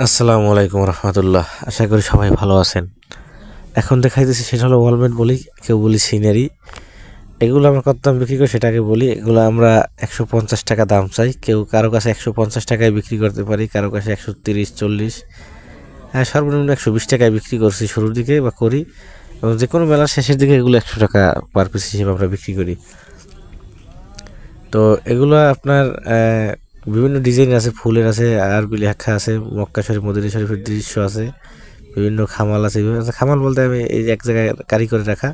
আসসালামু আলাইকুম রহমতুল্লাহ। আশা করি সবাই ভালো আছেন। এখন দেখাইতেছি সেটা হলো ওয়ালমেট বলি, কেউ বলি সিনারি। এগুলো আমরা কত দাম বিক্রি করি সেটাকে বলি। এগুলো আমরা 150 টাকা দাম চাই। কেউ কারো কাছে 150 টাকায় বিক্রি করতে পারি, কারো কাছে 130-40, হ্যাঁ সর্বনিম্ন 120 টাকায় বিক্রি করছি শুরুর দিকে বা করি। এবং যে কোনো মেলার শেষের দিকে এগুলো 100 টাকা পার পিস হিসেবে আমরা বিক্রি করি। তো এগুলো আপনার বিভিন্ন ডিজাইন আছে, ফুলের আছে, আরবি লেখা আছে, মক্কা শরীফ মদিনা শরীফের দৃশ্য আছে, বিভিন্ন খামাল আছে। বিভিন্ন খামাল বলতে আমি এই যে এক জায়গায় কারি করে রাখা,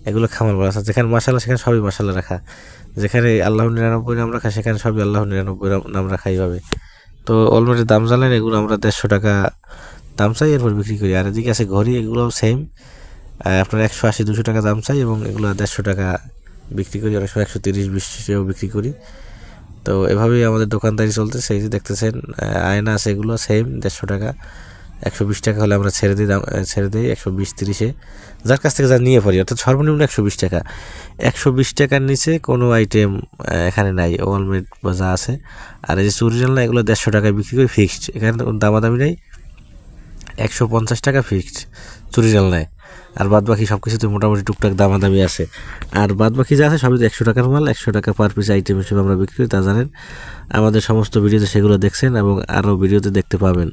এগুলো খামাল বলা আছে। যেখানে মাসালা সেখানে সবই মাসালা রাখা, যেখানে আল্লাহ 99 নাম রাখা সেখানে সবই আল্লাহ 99 নাম রাখা এইভাবে। তো অলরেডি দাম জানলেন, এগুলো আমরা 150 টাকা দাম চাই, এরপর বিক্রি করি। আর এদিকে আছে ঘড়ি, এগুলোও সেম, আপনার 180-200 টাকা দাম চাই এবং এগুলো 150 টাকা বিক্রি করি, অনেক সময় 130-20 বিক্রি করি। তো এভাবেই আমাদের দোকানদারি চলতেছে। এই যে দেখতেছেন আয়না আছে, এগুলো সেম 150 টাকা। 120 টাকা হলে আমরা ছেড়ে দিই, দাম ছেড়ে দিই 120-30-এ, যার কাছ থেকে যা নিয়ে পারি, অর্থাৎ সর্বনিম্ন 120 টাকা। 120 টাকার নিচে কোনো আইটেম এখানে নাই, ওয়ালমেট বা যা আছে। আর এই যে চুরি জানলা, এগুলো 150 টাকায় বিক্রি করি ফিক্সড, এখানে কোনো দামাদামি নেই। 150 টাকা ফিক্সড চুরি জানলায়। আর বাদ বাকি সব কিছুতে মোটামুটি টুকটাক দামাদামি আছে। আর বাদ বাকি যা আছে সবই তো 100 টাকার মাল, 100 টাকা পার পিস আইটেম হিসেবে আমরা বিক্রি করি, তা জানেন। আমাদের সমস্ত ভিডিওতে সেগুলো দেখছেন এবং আরও ভিডিওতে দেখতে পাবেন।